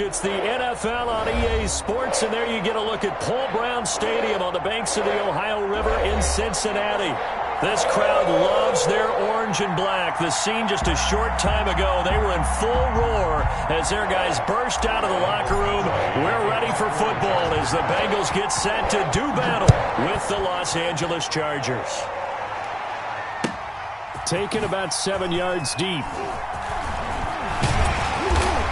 It's the NFL on EA Sports, and there you get a look at Paul Brown Stadium on the banks of the Ohio River in Cincinnati. This crowd loves their orange and black. The scene just a short time ago, they were in full roar as their guys burst out of the locker room. We're ready for football as the Bengals get set to do battle with the Los Angeles Chargers. Taken about 7 yards deep.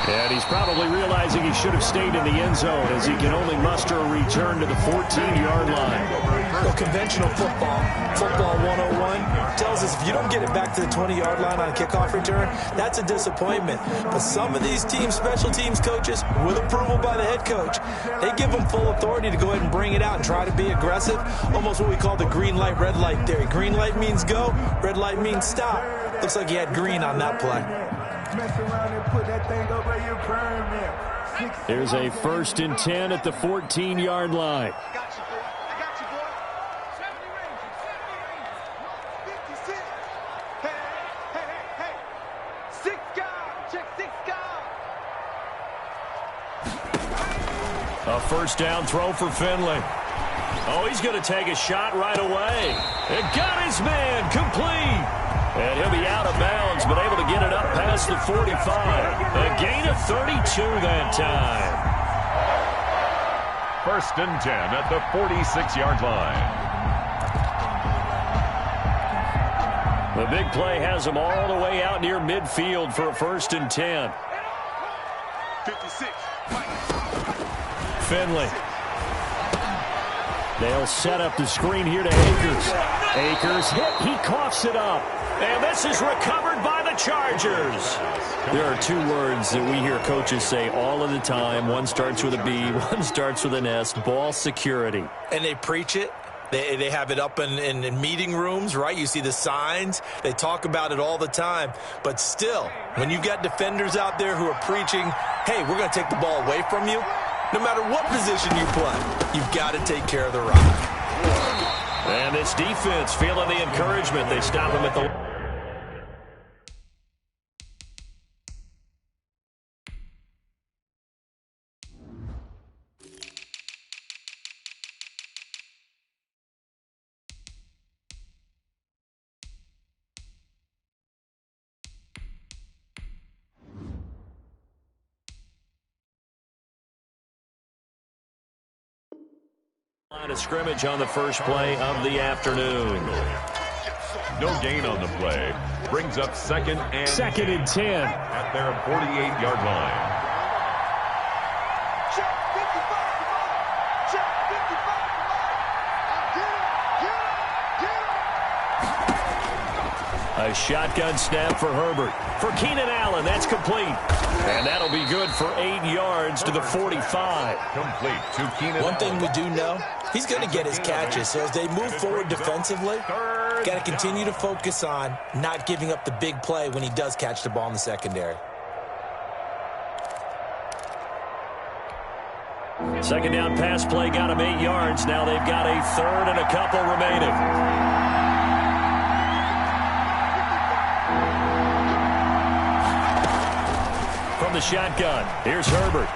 And he's probably realizing he should have stayed in the end zone as he can only muster a return to the 14-yard line. Well, conventional football 101, tells us if you don't get it back to the 20-yard line on a kickoff return, that's a disappointment. But some of these special teams coaches, with approval by the head coach, they give them full authority to go ahead and bring it out and try to be aggressive, almost what we call the green light, red light theory. Green light means go, red light means stop. Looks like he had green on that play. Here's a 1st and 10 at the 14-yard line. A 1st down throw for Finley. Oh, he's going to take a shot right away. It got his man complete. And he'll be out of bounds, but able to get it up past the 45. A gain of 32 that time. 1st and 10 at the 46-yard line. The big play has him all the way out near midfield for a 1st and 10. 56. Finley. They'll set up the screen here to Akers. Akers hit. He coughs it up. And this is recovered by the Chargers. There are 2 words that we hear coaches say all of the time. One starts with a B, one starts with an S. Ball security. And they preach it. They have it up in meeting rooms, right? You see the signs. They talk about it all the time. But still, when you've got defenders out there who are preaching, hey, we're going to take the ball away from you, no matter what position you play, you've got to take care of the rock. And this defense feeling the encouragement. They stop him at the... line of scrimmage on the first play of the afternoon. No gain on the play. Brings up 2nd and 10 at their 48-yard line. A shotgun snap for Herbert. For Keenan Allen, that's complete. And that'll be good for 8 yards to the 45. Complete to Keenan One thing we do know, he's going to get his catches. So as they move forward defensively, got to continue to focus on not giving up the big play when he does catch the ball in the secondary. 2nd down pass play got him 8 yards. Now they've got a 3rd and a couple remaining. From the shotgun, here's Herbert.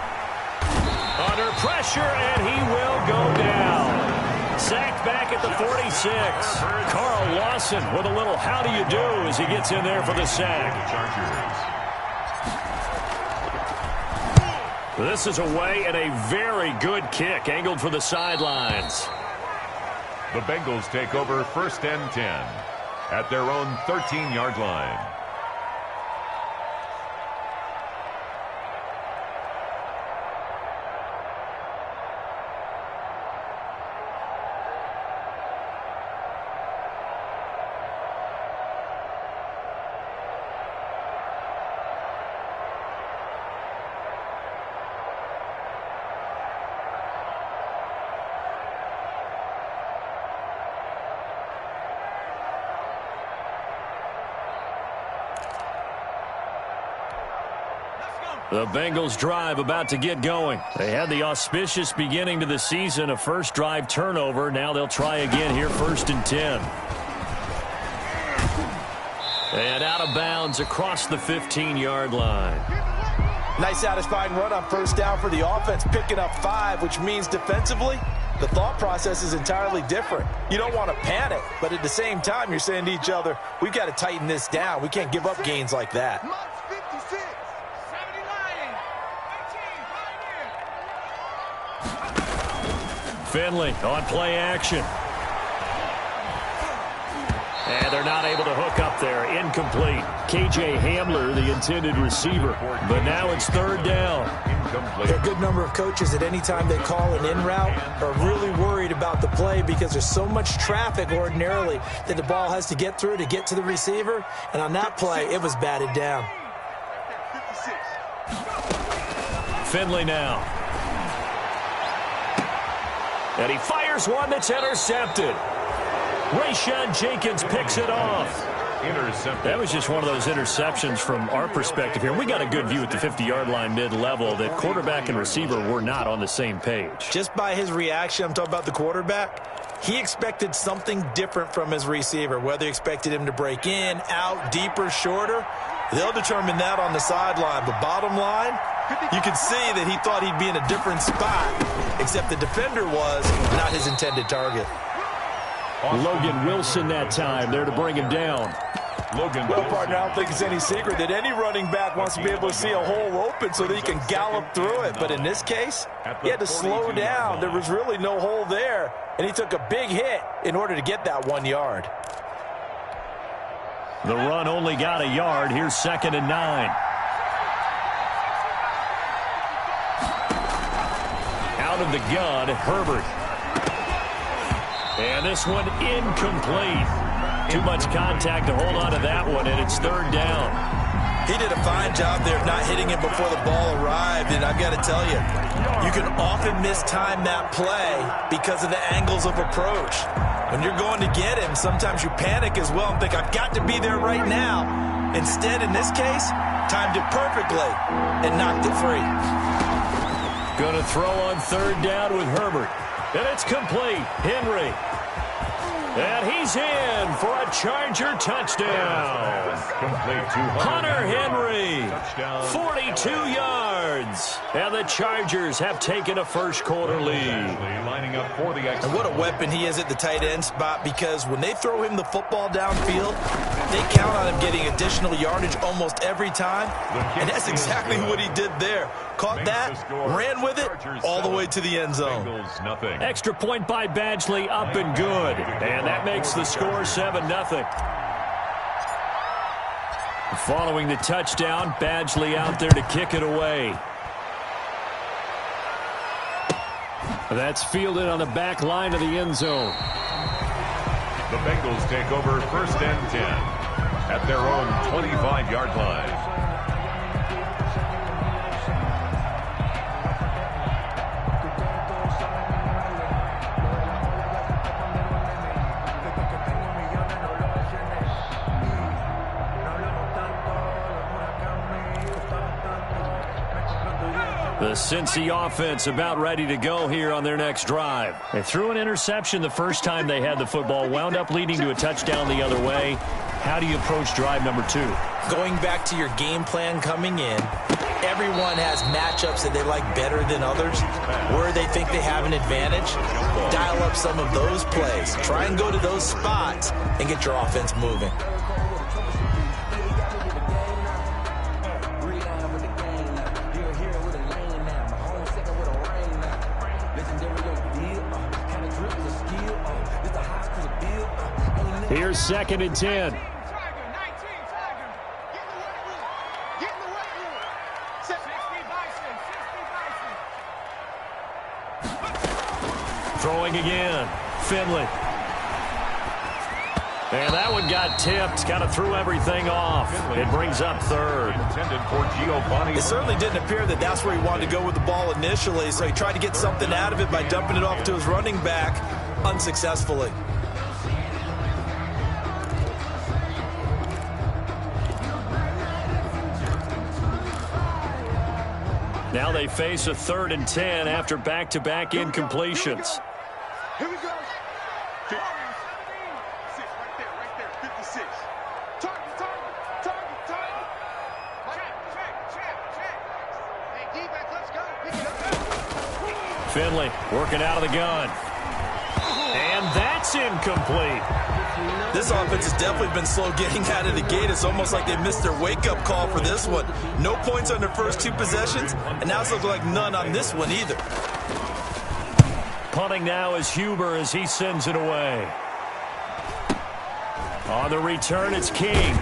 Under pressure, and he will go down. Sacked back at the 46. Carl Lawson with a little how do you do as he gets in there for the sack. This is away and a very good kick angled for the sidelines. The Bengals take over 1st and 10 at their own 13-yard line. The Bengals drive about to get going. They had the auspicious beginning to the season, a first drive turnover. Now they'll try again here, 1st and 10. And out of bounds across the 15-yard line. Nice satisfying run on first down for the offense, picking up 5, which means defensively, the thought process is entirely different. You don't want to panic, but at the same time, you're saying to each other, we've got to tighten this down. We can't give up gains like that. Finley on play action. And they're not able to hook up there. Incomplete. K.J. Hamler, the intended receiver. But now it's third down. There are a good number of coaches at any time they call an in route are really worried about the play because there's so much traffic ordinarily that the ball has to get through to get to the receiver. And on that play, it was batted down. Finley now. And he fires one that's intercepted. Rayshawn Jenkins picks it off. Intercepted. That was just one of those interceptions from our perspective here. We got a good view at the 50-yard line mid-level that quarterback and receiver were not on the same page. Just by his reaction, I'm talking about the quarterback, he expected something different from his receiver, whether he expected him to break in, out, deeper, shorter. They'll determine that on the sideline. But bottom line, you can see that he thought he'd be in a different spot, except the defender was not his intended target. Logan Wilson that time there to bring him down. Well, partner, I don't think it's any secret that any running back wants to be able to see a hole open so that he can gallop through it. But in this case, he had to slow down. There was really no hole there, and he took a big hit in order to get that 1 yard. The run only got a yard. Here's 2nd and 9. Out of the gun, Herbert. And this one incomplete. Too much contact to hold on to that one, and it's third down. He did a fine job there of not hitting it before the ball arrived, and I've got to tell you, you can often mistime that play because of the angles of approach. When you're going to get him, sometimes you panic as well and think, I've got to be there right now. Instead, in this case, timed it perfectly and knocked it free. Going to throw on third down with Herbert. And it's complete. Henry. And he's in for a Charger touchdown. Hunter Henry, 42 yards. And the Chargers have taken a first-quarter lead. Lining up for the and what a weapon he is at the tight end spot, because when they throw him the football downfield, they count on him getting additional yardage almost every time. And that's exactly what he did there. Caught that, ran with it, all the way to the end zone. Extra point by Badgley, up and good. And that makes the score 7-0. Following the touchdown, Badgley out there to kick it away. That's fielded on the back line of the end zone. The Bengals take over 1st and 10 at their own 25-yard line. The Cincy offense about ready to go here on their next drive. They threw an interception the first time they had the football, wound up leading to a touchdown the other way. How do you approach drive number 2? Going back to your game plan coming in, everyone has matchups that they like better than others, where they think they have an advantage. Dial up some of those plays. Try and go to those spots and get your offense moving. Here's 2nd and 10. Throwing again. Finley. And that one got tipped. Kind of threw everything off. It brings up 3rd. It certainly didn't appear that that's where he wanted to go with the ball initially, so he tried to get something out of it by dumping it off to his running back unsuccessfully. Now they face a 3rd and 10 after back-to-back incompletions. Here we go. 56, right there, 56. Target. Check. Finley working out of the gun. And that's incomplete. This offense has definitely been slow getting out of the gate. It's almost like they missed their wake-up call for this one. No points on their first 2 possessions, and now it's looking like none on this one either. Punting now is Huber as he sends it away. On the return, it's King.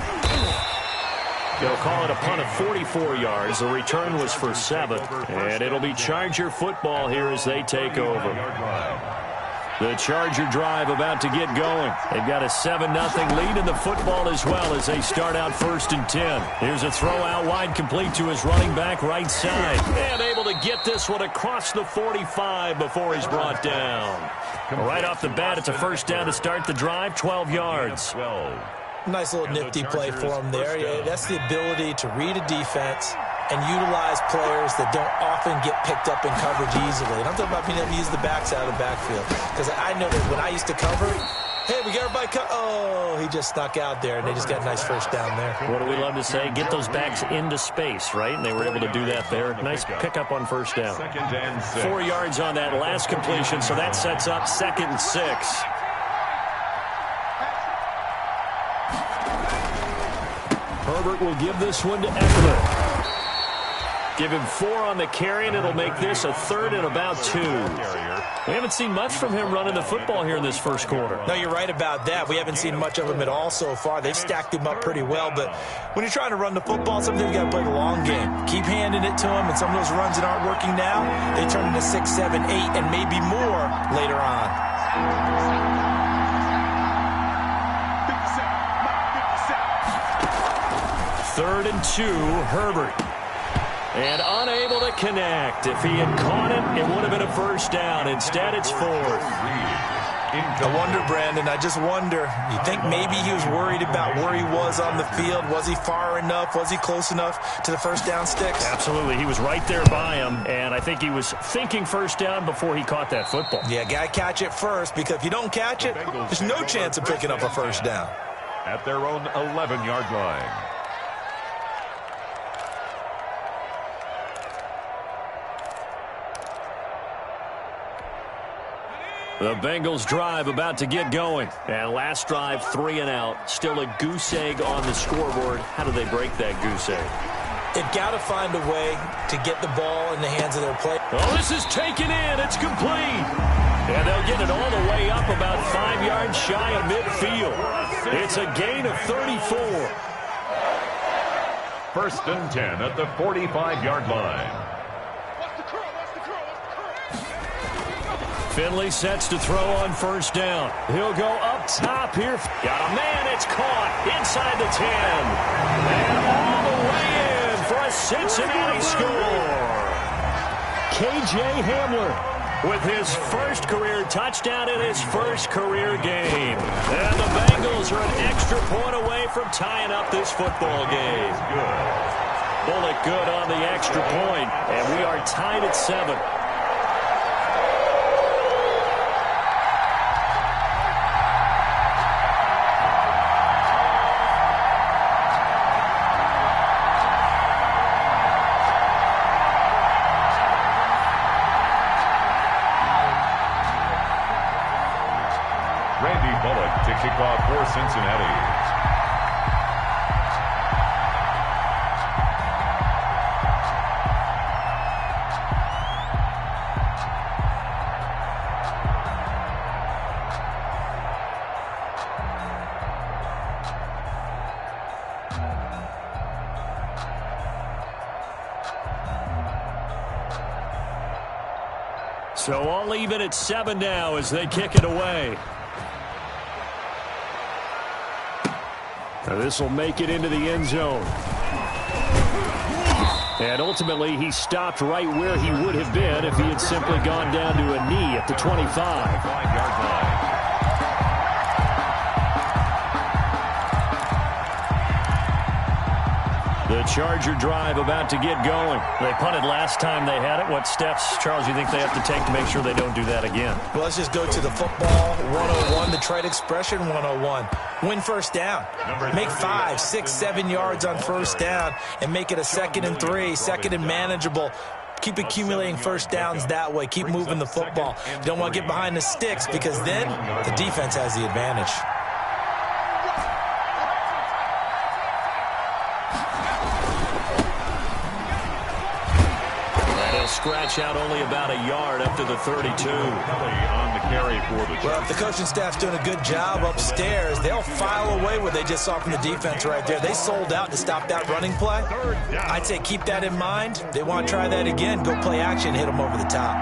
They'll call it a punt of 44 yards. The return was for 7. And it'll be Charger football here as they take over. The Charger drive about to get going. They've got a 7-0 lead in the football as well as they start out 1st and 10. Here's a throw out wide complete to his running back right side. And able to get this one across the 45 before he's brought down. Right off the bat, it's a 1st down to start the drive, 12 yards. Nice little nifty play for him there. Yeah, that's the ability to read a defense and utilize players that don't often get picked up in coverage easily. And I'm talking about being able to use the backs out of the backfield. Because I know that when I used to cover, hey, we got everybody oh, he just snuck out there, and they just got a nice 1st down there. What do we love to say? Get those backs into space, right? And they were able to do that there. Nice pickup on 1st down. 4 yards on that last completion, so that sets up 2nd and 6. Herbert will give this one to Eckler. Give him 4 on the carry, and it'll make this a 3rd and about 2. We haven't seen much from him running the football here in this 1st quarter. No, you're right about that. We haven't seen much of him at all so far. They've stacked him up pretty well, but when you're trying to run the football, sometimes you got to play the long game. Keep handing it to him, and some of those runs that aren't working now, they turn into 6, 7, 8, and maybe more later on. 3rd and 2, Herbert. And unable to connect. If he had caught it, it would have been a 1st down. Instead, it's 4th. I wonder, Brandon, I just wonder, you think maybe he was worried about where he was on the field? Was he far enough? Was he close enough to the 1st down sticks? Absolutely. He was right there by him, and I think he was thinking 1st down before he caught that football. Yeah, got to catch it first, because if you don't catch it, there's no chance of picking up a 1st down. At their own 11-yard line. The Bengals drive about to get going. And last drive, 3 and out. Still a goose egg on the scoreboard. How do they break that goose egg? They've got to find a way to get the ball in the hands of their players. Oh, this is taken in. It's complete. And they'll get it all the way up about 5 yards shy of midfield. It's a gain of 34. 1st and 10 at the 45-yard line. Finley sets to throw on 1st down. He'll go up top here. Got a man. It's caught inside the 10. And all the way in for a Cincinnati score. K.J. Hamler with his 1st career touchdown in his 1st career game. And the Bengals are an extra point away from tying up this football game. Bullock good on the extra point. And we are tied at 7. Bullock to kick off for Cincinnati. So all even at 7 now as they kick it away. This will make it into the end zone. And ultimately, he stopped right where he would have been if he had simply gone down to a knee at the 25. 5-yard line. The Charger drive about to get going. They punted last time they had it. What steps, Charles, do you think they have to take to make sure they don't do that again? Well, let's just go to the football 101, the trade expression 101. Win 1st down. Make 5, 6, 7 yards on 1st down and make it a 2nd and 3, 2nd and manageable. Keep accumulating first downs that way. Keep moving the football. You don't want to get behind the sticks because then the defense has the advantage. Scratch out only about a yard up to the 32. On the carry for the Well, if the coaching staff's doing a good job upstairs, they'll file away what they just saw from the defense right there. They sold out to stop that running play. I'd say keep that in mind. They want to try that again. Go play action, hit them over the top.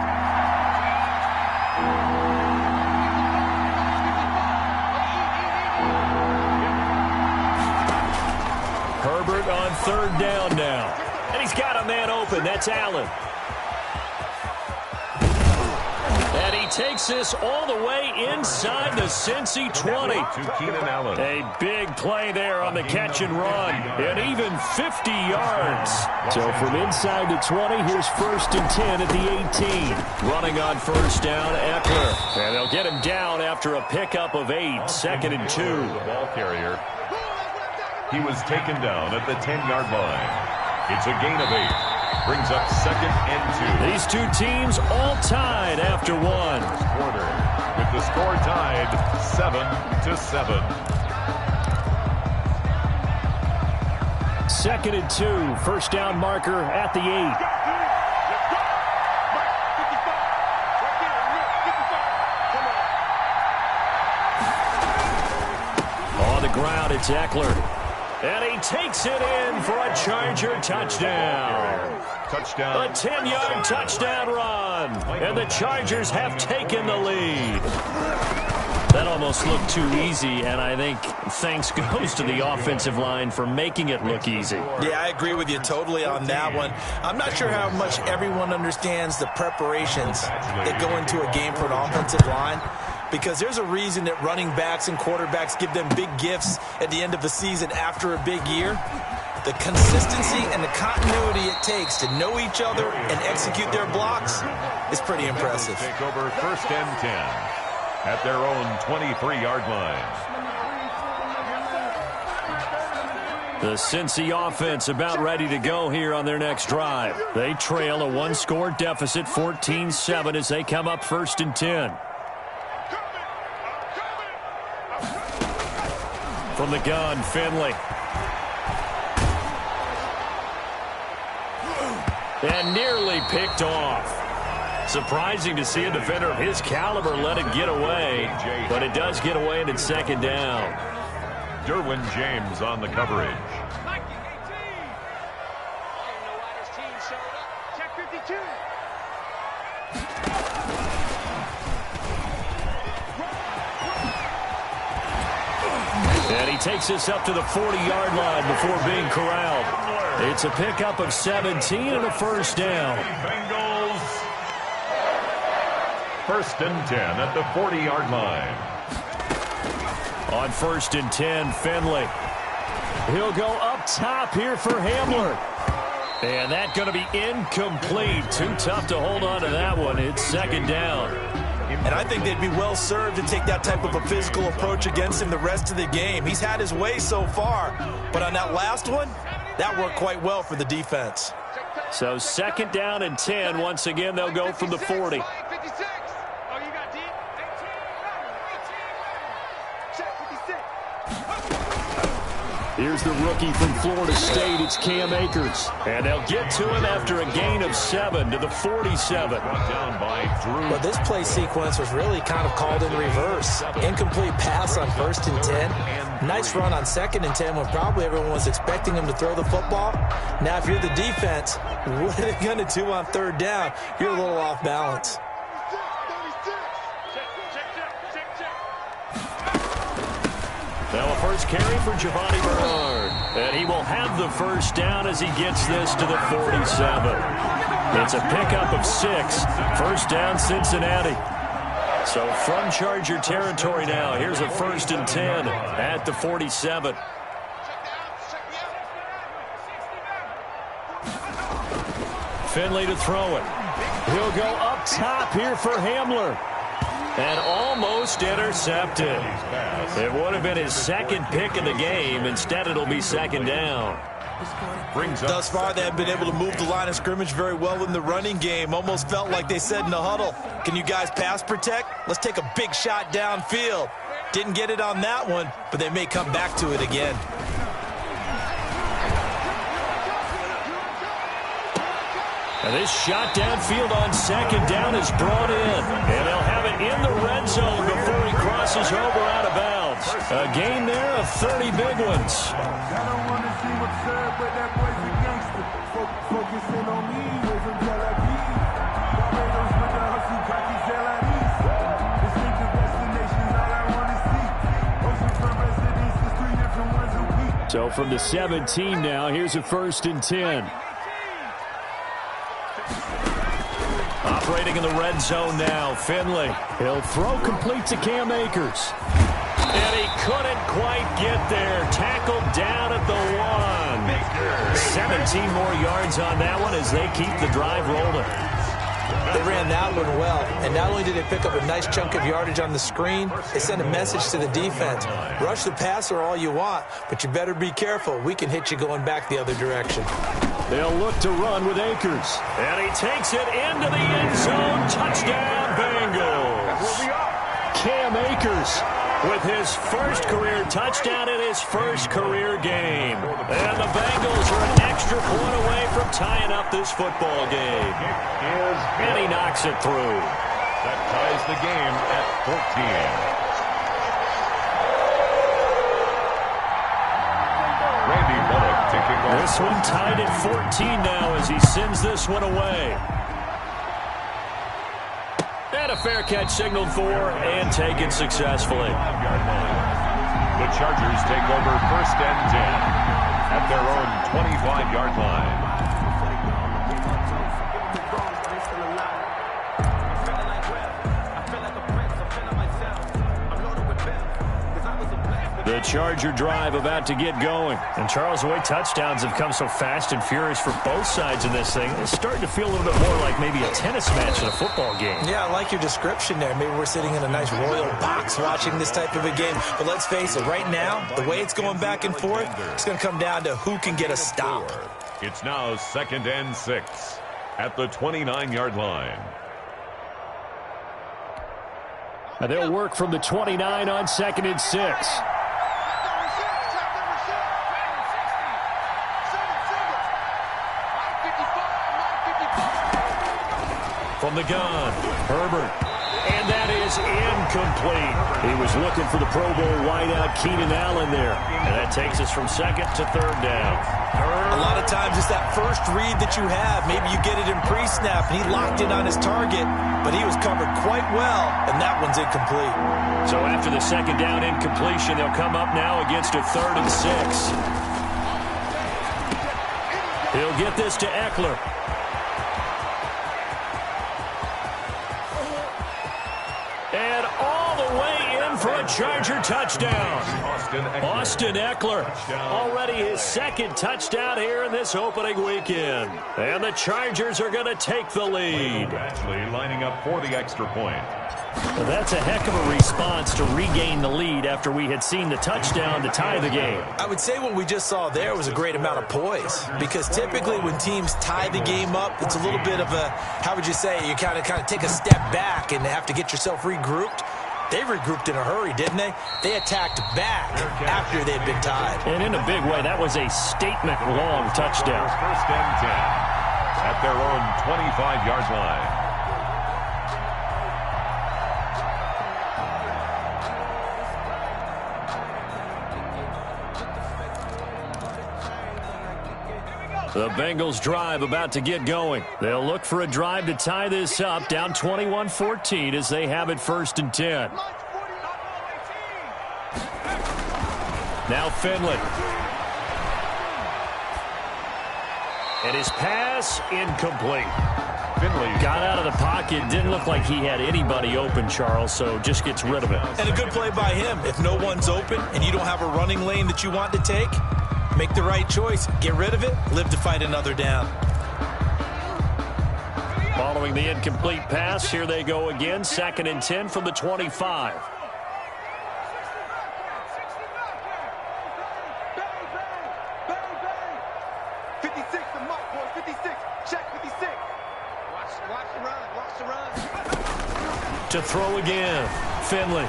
Herbert on third down now. And he's got a man open. That's Allen. And he takes this all the way inside the Cincy 20. To Keenan Allen. A big play there on the catch and run. And even 50 yards. So from inside the 20, here's 1st and 10 at the 18. Running on first down, Eckler. And they'll get him down after a pickup of 8. 2nd and 2. The ball carrier. He was taken down at the 10-yard line. It's a gain of 8. Brings up 2nd and 2. These two teams all tied after one. Quarter with the score tied 7-7. 2nd and 2. First down marker at the 8. On the ground, it's Eckler. And he takes it in for a Charger touchdown. Touchdown. A 10-yard touchdown run. And the Chargers have taken the lead. That almost looked too easy, and I think thanks goes to the offensive line for making it look easy. Yeah, I agree with you totally on that one. I'm not sure how much everyone understands the preparations that go into a game for an offensive line, because there's a reason that running backs and quarterbacks give them big gifts at the end of the season after a big year. The consistency and the continuity it takes to know each other and execute their blocks is pretty impressive. Take over 1st and 10 at their own 23-yard line. The Cincy offense about ready to go here on their next drive. They trail a one-score deficit, 14-7, as they come up 1st and 10. From the gun, Finley. And nearly picked off. Surprising to see a defender of his caliber let it get away, but it does get away and it's 2nd down. Derwin James on the coverage. And he takes this up to the 40-yard line before being corralled. It's a pickup of 17 and a first down. Bengals. 1st and 10 at the 40-yard line. On 1st and 10, Finley. He'll go up top here for Hamler. And that's going to be incomplete. Too tough to hold on to that one. It's 2nd down. And I think they'd be well served to take that type of a physical approach against him the rest of the game. He's had his way so far, but on that last one, that worked quite well for the defense. So 2nd down and 10. Once again, they'll go from the 40. Here's the rookie from Florida State. It's Cam Akers. And they'll get to him after a gain of 7 to the 47. Down by Drew. Well, this play sequence was really kind of called in reverse. Incomplete pass on 1st and 10. Nice run on 2nd and 10 when probably everyone was expecting him to throw the football. Now, if you're the defense, what are they going to do on 3rd down? You're a little off balance. Now a first carry for Giovanni Bernard. And he will have the first down as he gets this to the 47. It's a pickup of 6. First down, Cincinnati. So from Charger territory now, here's a 1st and 10 at the 47. Finley to throw it. He'll go up top here for Hamler. And almost intercepted. It would have been his 2nd pick of the game. Instead, it'll be 2nd down. Brings up Thus far, they have been able to move the line of scrimmage very well in the running game. Almost felt like they said in the huddle, can you guys pass protect? Let's take a big shot downfield. Didn't get it on that one, but they may come back to it again. And this shot downfield on second down is brought in. And they'll have it in the red zone before he crosses over out of bounds. A gain there of 30 big ones. So from the 17 now, here's a 1st and 10. Operating in the red zone now, Finley. He'll throw complete to Cam Akers. And he couldn't quite get there. Tackled down at the 1. 17 more yards on that one as they keep the drive rolling. They ran that one well, and not only did they pick up a nice chunk of yardage on the screen, they sent a message to the defense. Rush the passer all you want, but you better be careful. We can hit you going back the other direction. They'll look to run with Akers. And he takes it into the end zone. Touchdown, Bengals. Cam Akers with his first career touchdown in his first career game. And the Bengals are an extra point away from tying up this football game. And he knocks it through. That ties the game at 14. This one tied at 14 now as he sends this one away. And a fair catch signaled for and taken successfully. The Chargers take over 1st and 10 at their own 25-yard line. The Charger drive about to get going. And Charles, the way touchdowns have come so fast and furious for both sides in this thing, it's starting to feel a little bit more like maybe a tennis match in a football game. Yeah, I like your description there. Maybe we're sitting in a nice royal box watching this type of a game. But let's face it, right now, the way it's going back and forth, it's going to come down to who can get a stop. It's now 2nd and 6 at the 29-yard line. And they'll work from the 29 on 2nd and 6. From the gun, Herbert. And that is incomplete. He was looking for the Pro Bowl wideout Keenan Allen there. And that takes us from 2nd to 3rd down. A lot of times it's that first read that you have. Maybe you get it in pre-snap, and he locked in on his target, but he was covered quite well, and that one's incomplete. So after the 2nd down incompletion, they'll come up now against a 3rd and 6. He'll get this to Eckler. And all the way in for a Charger touchdown. Austin Eckler, already his 2nd touchdown here in this opening weekend. And the Chargers are going to take the lead. Actually lining up for the extra point. Well, that's a heck of a response to regain the lead after we had seen the touchdown to tie the game. I would say what we just saw there was a great amount of poise, because typically when teams tie the game up, it's a little bit of a, how would you say, you kind of take a step back and have to get yourself regrouped. They regrouped in a hurry, didn't they? They attacked back after they'd been tied. And in a big way, that was a statement-long touchdown. 1st and 10 at their own 25-yard line. The Bengals drive about to get going. They'll look for a drive to tie this up, down 21-14 as they have it 1st and 10. Now Finley. And his pass incomplete. Finley got out of the pocket. Didn't look like he had anybody open, Charles, so just gets rid of it. And a good play by him. If no one's open and you don't have a running lane that you want to take, make the right choice. Get rid of it. Live to fight another down. Following the incomplete pass, here they go again. 2nd and 10 from the 25. 56 the mark, boys. 56. Check 56. Watch the run. Watch the run. To throw again, Finley.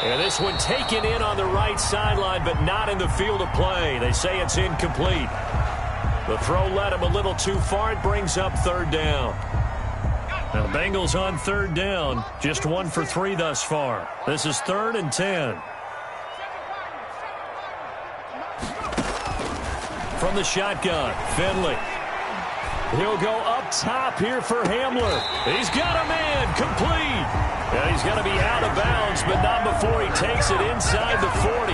And this one taken in on the right sideline, but not in the field of play. They say it's incomplete. The throw led him a little too far. It brings up third down. Now the Bengals on third down, just 1 for 3 thus far. This is 3rd and 10. From the shotgun, Finley. He'll go up top here for Hamler. He's got a man, complete. Yeah, he's going to be out of bounds, but not before he takes it inside the 40.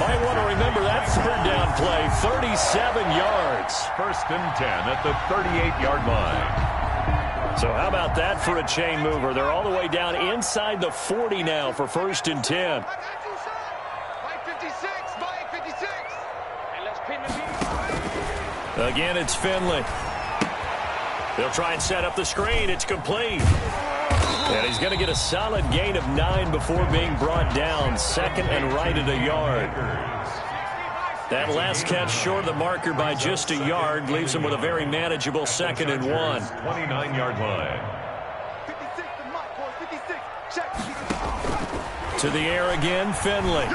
Might want to remember that third down play, 37 yards. 1st and 10 at the 38-yard line. So how about that for a chain mover? They're all the way down inside the 40 now for 1st and 10. Again, it's Finley. They'll try and set up the screen. It's complete. And he's going to get a solid gain of 9 before being brought down. 2nd and right at a yard. That last catch short of the marker by just a yard leaves him with a very manageable 2nd and 1. 29-yard line. 56 the mark, boys. 56. Check 56. To the air again, Finley.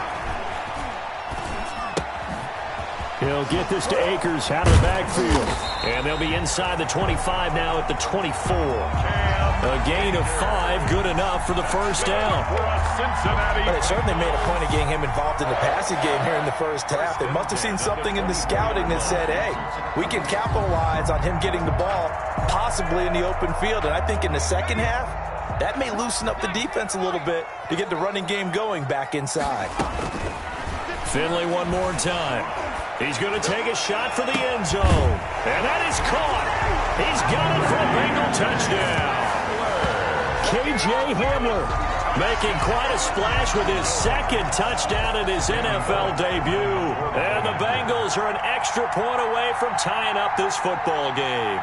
He'll get this to Akers out of the backfield. And they'll be inside the 25 now at the 24. A gain of 5, good enough for the first down. But they certainly made a point of getting him involved in the passing game here in the first half. They must have seen something in the scouting that said, hey, we can capitalize on him getting the ball, possibly in the open field. And I think in the second half, that may loosen up the defense a little bit to get the running game going back inside. Finley one more time. He's going to take a shot for the end zone. And that is caught. He's got it for a Bengal touchdown. K.J. Hamler making quite a splash with his 2nd touchdown in his NFL debut. And the Bengals are an extra point away from tying up this football game.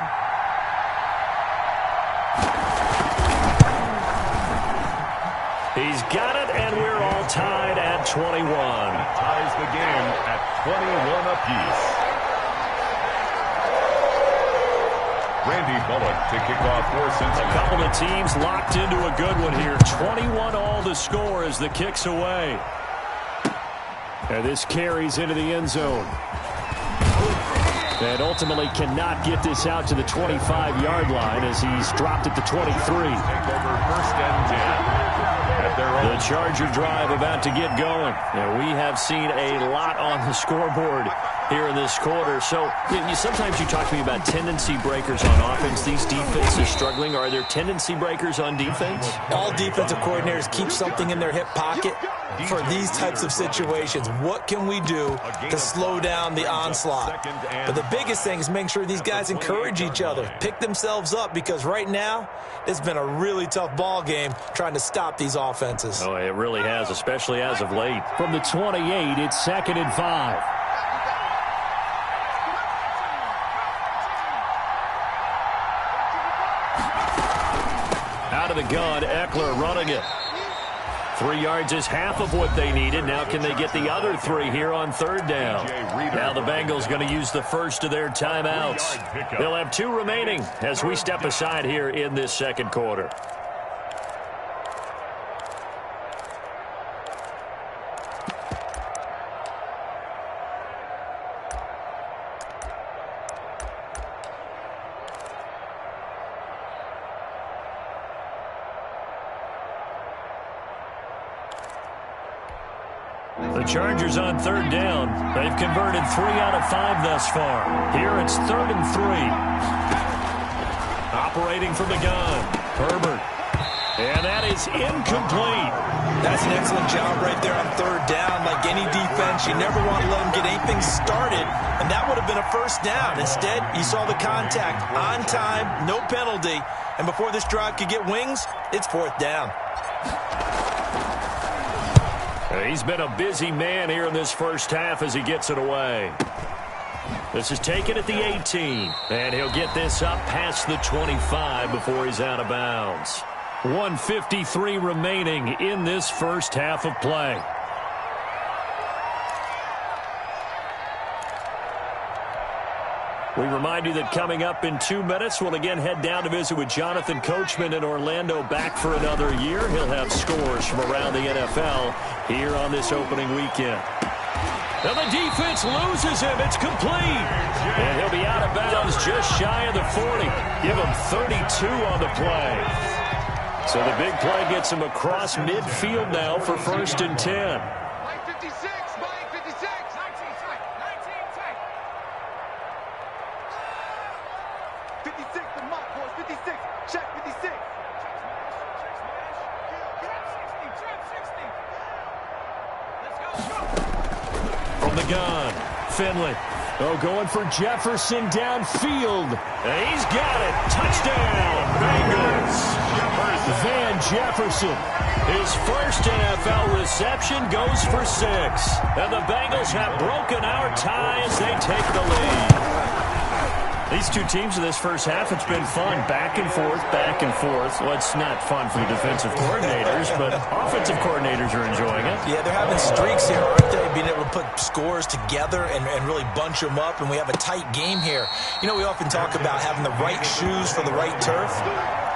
He's got it, and we're all tied at 21. Ties the game at 21 apiece. Randy Bullock to kick off for Cincinnati. A couple of teams locked into a good one here. 21 all to score as the kick's away. And this carries into the end zone. And ultimately cannot get this out to the 25-yard line as he's dropped at the 23. Take over 1st and 10. The Charger drive about to get going. And we have seen a lot on the scoreboard here in this quarter. So sometimes you talk to me about tendency breakers on offense. These defenses struggling. Are there tendency breakers on defense? All defensive coordinators keep something in their hip pocket for these types of situations. What can we do to slow down the onslaught? But the biggest thing is make sure these guys encourage each other, pick themselves up, because right now it's been a really tough ball game trying to stop these offenses. Oh, it really has, especially as of late. From the 28, it's 2nd and 5. Out of the gun, Eckler running it. 3 yards is half of what they needed. Now can they get the other 3 here on 3rd down? Now the Bengals going to use the first of their timeouts. They'll have 2 remaining as we step aside here in this 2nd quarter. The Chargers on 3rd down. They've converted 3 out of 5 thus far. Here it's 3rd and 3. Operating from the gun, Herbert. And that is incomplete. That's an excellent job right there on 3rd down. Like any defense, you never want to let them get anything started, and that would have been a 1st down. Instead, you saw the contact on time, no penalty, and before this drive could get wings, it's 4th down. He's been a busy man here in this first half as he gets it away. This is taken at the 18, and he'll get this up past the 25 before he's out of bounds. 1:53 remaining in this first half of play. We remind you that coming up in 2 minutes, we'll again head down to visit with Jonathan Coachman in Orlando, back for another year. He'll have scores from around the NFL here on this opening weekend. Now the defense loses him. It's complete. And he'll be out of bounds just shy of the 40. Give him 32 on the play. So the big play gets him across midfield now for 1st and 10. Mike 56, Mike 56. 19 tight, 19 tight. 56 to Mike, boys, 56. Check 56. Trap 60. Let's go. From the gun, Finley. Oh, going for Jefferson downfield. And he's got it. Touchdown, Bengals. Van Jefferson. His first NFL reception goes for 6. And the Bengals have broken our tie as they take the lead. These two teams in this first half, it's been fun. Back and forth, back and forth. Well, it's not fun for the defensive coordinators, but offensive coordinators are enjoying it. Yeah, they're having streaks here, aren't they? Being able to put scores together and really bunch them up, and we have a tight game here. You know, we often talk about having the right shoes for the right turf.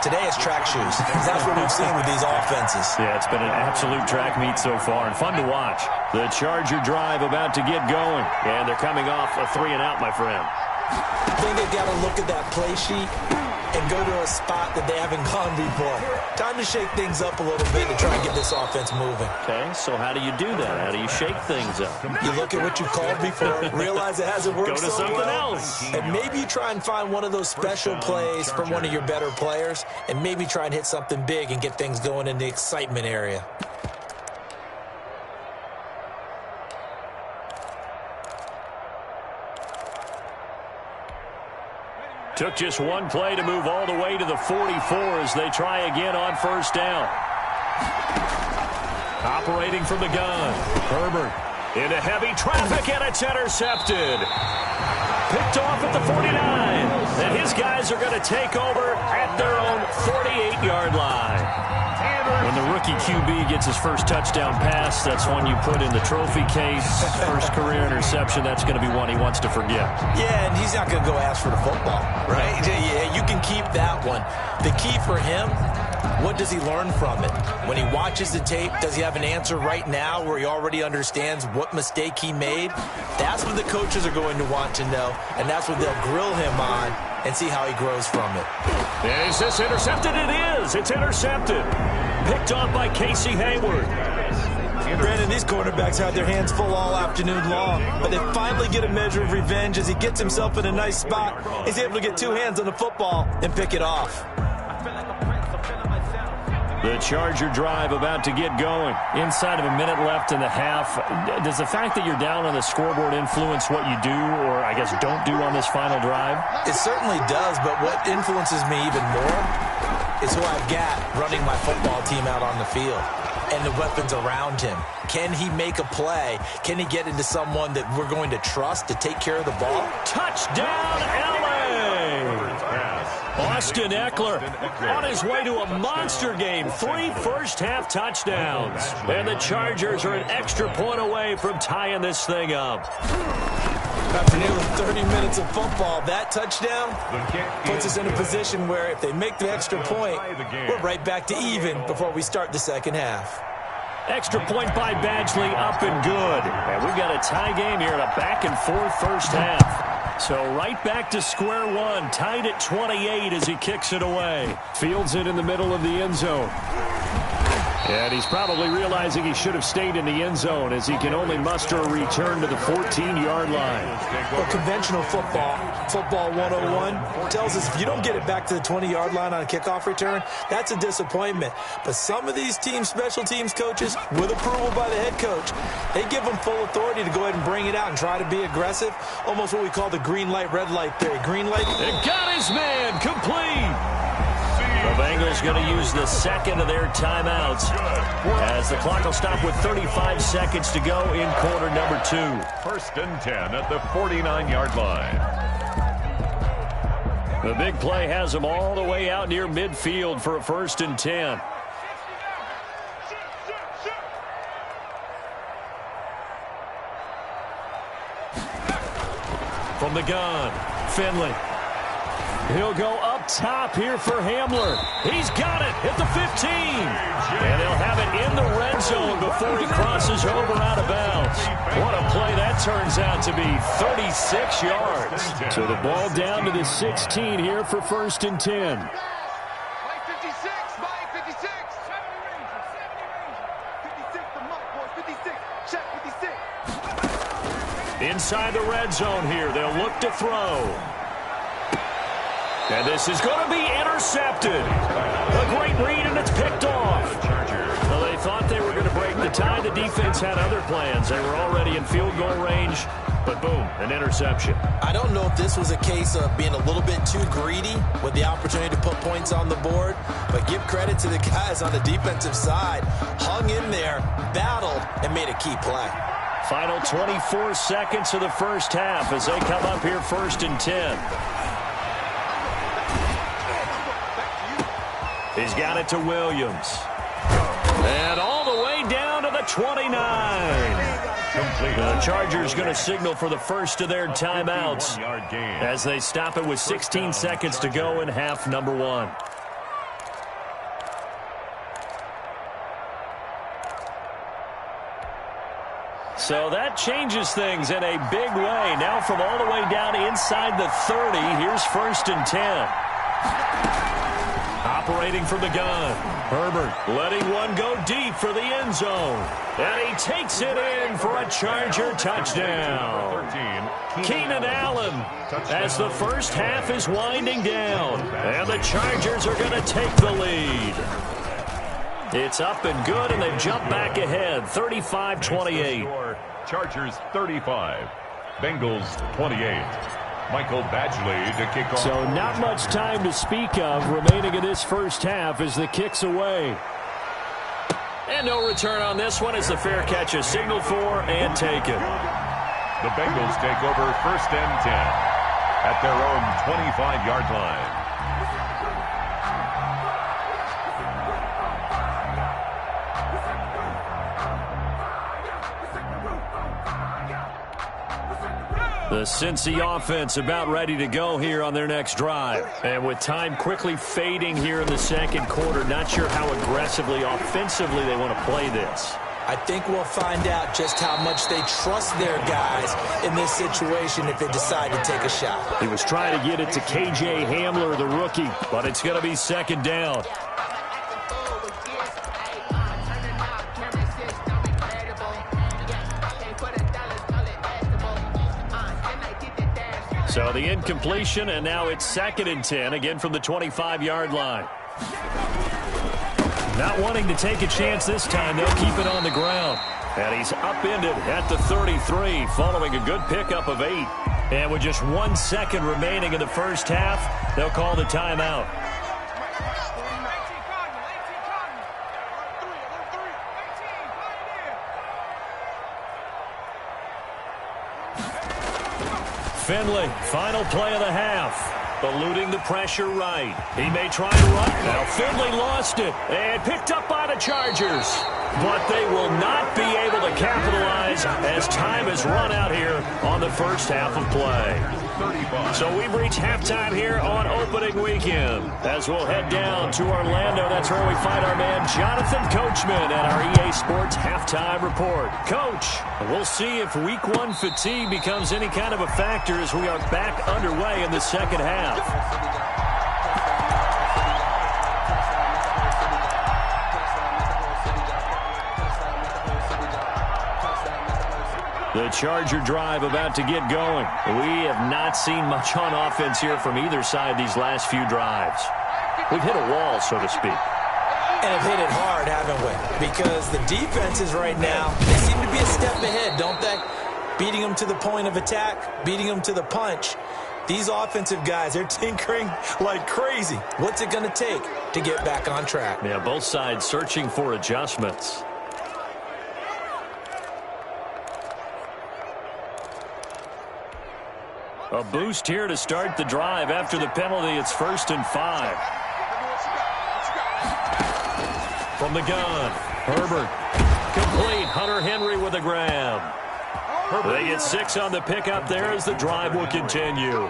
Today it's track shoes. That's what we've seen with these offenses. Yeah, it's been an absolute track meet so far, and fun to watch. The Charger drive about to get going, and they're coming off a 3-and-out, my friend. I think they've got to look at that play sheet and go to a spot that they haven't gone before. Time to shake things up a little bit to try and get this offense moving. Okay, so how do you do that? How do you shake things up? You look at what you called before, realize it hasn't worked Go to so something well, else. and maybe you try and find one of those special plays from one of your better players, and maybe try and hit something big and get things going in the excitement area. Took just one play to move all the way to the 44 as they try again on 1st down. Operating from the gun, Herbert into heavy traffic, and it's intercepted. Picked off at the 49, and his guys are going to take over at their own 48-yard line. When the rookie QB gets his first touchdown pass, that's one you put in the trophy case. First career interception, that's going to be one he wants to forget. Yeah, and he's not going to go ask for the football, right? Yeah, you can keep that one. The key for him, what does he learn from it? When he watches the tape, does he have an answer right now where he already understands what mistake he made? That's what the coaches are going to want to know, and that's what they'll grill him on and see how he grows from it. Is this intercepted? It is. It's intercepted. Picked off by Casey Hayward. Brandon, these quarterbacks had their hands full all afternoon long, but they finally get a measure of revenge as he gets himself in a nice spot. He's able to get 2 hands on the football and pick it off. The Charger drive about to get going. Inside of a minute left in the half. Does the fact that you're down on the scoreboard influence what you do, or I guess don't do on this final drive? It certainly does, but what influences me even more is who I've got running my football team out on the field and the weapons around him. Can he make a play? Can he get into someone that we're going to trust to take care of the ball? Touchdown, LA! Austin Eckler on his way to a monster game. 3 first-half touchdowns. And the Chargers are an extra point away from tying this thing up. After nearly 30 minutes of football, that touchdown puts us in a position where if they make the extra point, we're right back to even before we start the second half. Extra point by Badgley, up and good. And we've got a tie game here in a back-and-forth first half. So right back to square one, tied at 28 as he kicks it away. Fields it in the middle of the end zone. And he's probably realizing he should have stayed in the end zone as he can only muster a return to the 14-yard line. Well, conventional football 101, tells us if you don't get it back to the 20-yard line on a kickoff return, that's a disappointment. But some of these special teams coaches, with approval by the head coach, they give them full authority to go ahead and bring it out and try to be aggressive. Almost what we call the green light, red light theory. Green light. It got his man complete. The Bengals going to use the second of their timeouts as the clock will stop with 35 seconds to go in quarter number 2. 1st and 10 at the 49-yard line. The big play has them all the way out near midfield for a 1st and 10. From the gun, Finley. He'll go up top here for Hamler. He's got it at the 15. And he'll have it in the red zone before he crosses over out of bounds. What a play that turns out to be, 36 yards. So the ball down to the 16 here for 1st and 10. Mike 56, Mike 56. 56 to Mike, boys, 56. Check 56. Inside the red zone here, they'll look to throw. And this is going to be intercepted. A great read, and it's picked off. Well, they thought they were going to break the tie. The defense had other plans. They were already in field goal range, but boom, an interception. I don't know if this was a case of being a little bit too greedy with the opportunity to put points on the board, but give credit to the guys on the defensive side. Hung in there, battled, and made a key play. Final 24 seconds of the first half as they come up here 1st and 10. He's got it to Williams. And all the way down to the 29. The Chargers going to signal for the first of their timeouts as they stop it with 16 seconds to go in half number 1. So that changes things in a big way. Now from all the way down inside the 30, here's 1st and 10. Operating from the gun. Herbert letting one go deep for the end zone. And he takes it in for a Charger touchdown. Keenan Allen as the first half is winding down. And the Chargers are going to take the lead. It's up and good, and they've jumped back ahead, 35-28. Chargers 35, Bengals 28. Michael Badgley to kick off. So not much time to speak of remaining in this first half as the kick's away. And no return on this one as the fair catch is signaled for and taken. The Bengals take over 1st and 10 at their own 25-yard line. The Cincy offense about ready to go here on their next drive. And with time quickly fading here in the second quarter, not sure how aggressively, offensively they want to play this. I think we'll find out just how much they trust their guys in this situation if they decide to take a shot. He was trying to get it to K.J. Hamler, the rookie, but it's going to be 2nd down. So the incompletion, and now it's 2nd and 10, again from the 25-yard line. Not wanting to take a chance this time, they'll keep it on the ground. And he's upended at the 33, following a good pickup of 8. And with just 1 second remaining in the first half, they'll call the timeout. Finley, final play of the half. Eluding the pressure right. He may try to run. Now Finley lost it and picked up by the Chargers. But they will not be able to capitalize as time has run out here on the first half of play. So we've reached halftime here on opening weekend. As we'll head down to Orlando, that's where we find our man Jonathan Coachman at our EA Sports Halftime Report. Coach, we'll see if Week 1 fatigue becomes any kind of a factor as we are back underway in the second half. The Charger drive about to get going. We have not seen much on offense here from either side these last few drives. We've hit a wall, so to speak. And have hit it hard, haven't we? Because the defenses right now, they seem to be a step ahead, don't they? Beating them to the point of attack, beating them to the punch. These offensive guys, they're tinkering like crazy. What's it going to take to get back on track? Yeah, both sides searching for adjustments. A boost here to start the drive. After the penalty, it's 1st and 5. From the gun, Herbert. Complete. Hunter Henry with a grab. They get 6 on the pickup there as the drive will continue.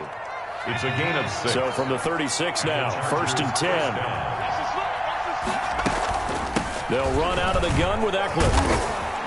It's a gain of 6. So from the 36 now, 1st and 10. They'll run out of the gun with Eckler.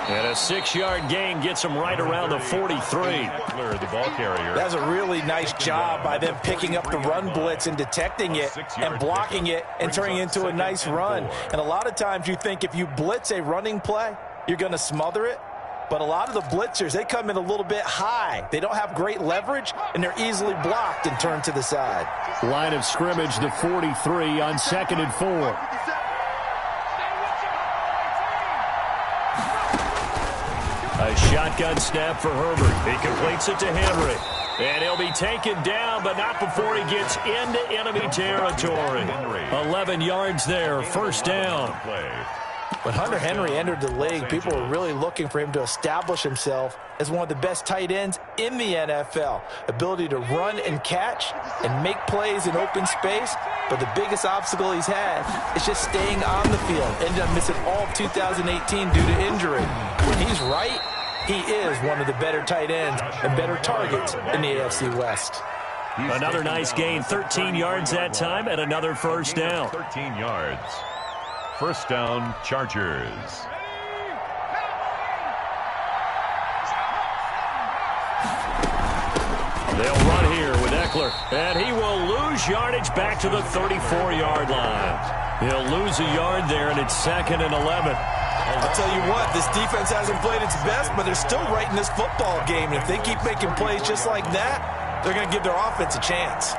And a 6-yard gain gets him right around the 43. The ball carrier. That's a really nice job by them picking up the run blitz and detecting it and blocking it and turning it into a nice run. And a lot of times you think if you blitz a running play, you're going to smother it. But a lot of the blitzers, they come in a little bit high. They don't have great leverage, and they're easily blocked and turned to the side. Line of scrimmage, the 43 on 2nd and 4. A shotgun snap for Herbert. He completes it to Henry. And he'll be taken down, but not before he gets into enemy territory. 11 yards there, 1st down. When Hunter Henry entered the league, people were really looking for him to establish himself as one of the best tight ends in the NFL. Ability to run and catch and make plays in open space. But the biggest obstacle he's had is just staying on the field. Ended up missing all of 2018 due to injury. When he's right, he is one of the better tight ends and better targets in the AFC West. Another nice gain, 13 yards that time, and another 1st down. 13 yards. 1st down, Chargers. They'll run here with Eckler, and he will lose yardage back to the 34-yard line. He'll lose a yard there, and it's 2nd and 11. I'll tell you what, this defense hasn't played its best, but they're still right in this football game. And if they keep making plays just like that, they're going to give their offense a chance.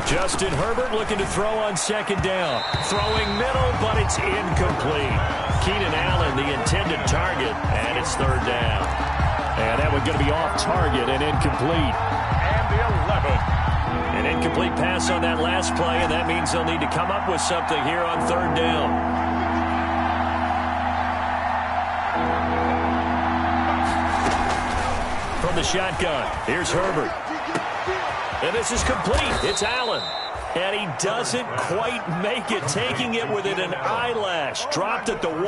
Justin Herbert looking to throw on 2nd down. Throwing middle, but it's incomplete. Keenan Allen, the intended target, and it's 3rd down. And that one's going to be off target and incomplete. And the 11. An incomplete pass on that last play, and that means they'll need to come up with something here on 3rd down. From the shotgun, here's Herbert. And this is complete. It's Allen. And he doesn't quite make it, taking it within an eyelash. Dropped at the 1.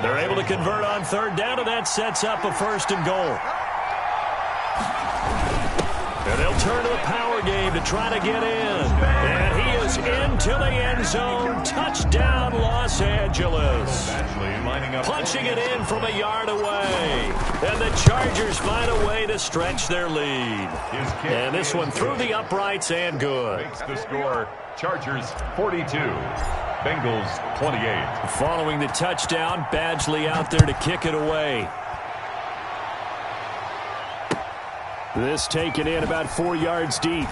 They're able to convert on 3rd down, and that sets up a 1st and goal. And they'll turn to the power game to try to get in. And he is into the end zone. Touchdown, Los Angeles. Punching it in from a yard away. And the Chargers find a way to stretch their lead. And this one through the uprights and good. Makes the score, Chargers 42, Bengals 28. Following the touchdown, Badgley out there to kick it away. This taken in about 4 yards deep.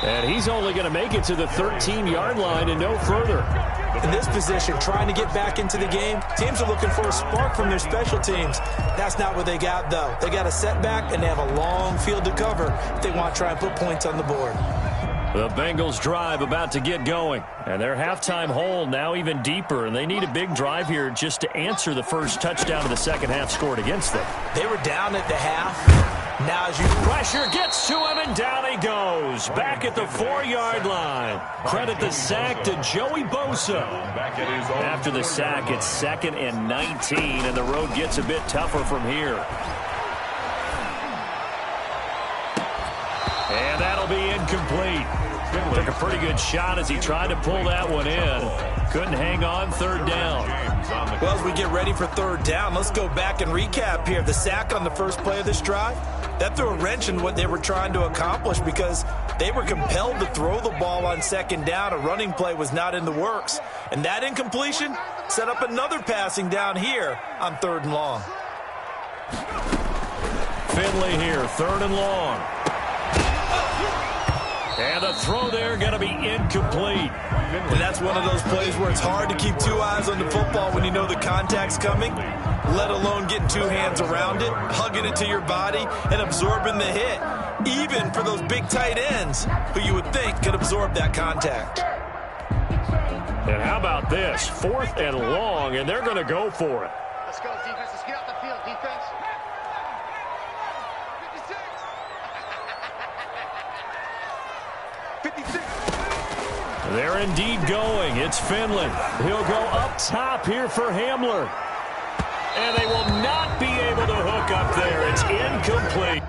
And he's only going to make it to the 13-yard line and no further. In this position, trying to get back into the game, teams are looking for a spark from their special teams. That's not what they got, though. They got a setback, and they have a long field to cover if they want to try and put points on the board. The Bengals drive about to get going, and their halftime hole now even deeper, and they need a big drive here just to answer the first touchdown of the second half scored against them. They were down at the half. Now as you pressure gets to him, and down he goes. Back at the 4-yard line. Credit the sack to Joey Bosa. After the sack, it's 2nd and 19, and the road gets a bit tougher from here. And that'll be incomplete. Took a pretty good shot as he tried to pull that one in. Couldn't hang on, 3rd down. Well, as we get ready for 3rd down, let's go back and recap here. The sack on the first play of this drive, that threw a wrench in what they were trying to accomplish because they were compelled to throw the ball on 2nd down. A running play was not in the works. And that incompletion set up another passing down here on 3rd and long. Finley here, 3rd and long. And the throw there going to be incomplete. And that's one of those plays where it's hard to keep 2 eyes on the football when you know the contact's coming, let alone getting 2 hands around it, hugging it to your body, and absorbing the hit, even for those big tight ends who you would think could absorb that contact. And how about this? 4th and long, and they're going to go for it. Let's go, defense. Let's get off the field, defense. 56. 56. They're indeed going. It's Finley. He'll go up top here for Hamler. And they will not be able to hook up there. It's incomplete.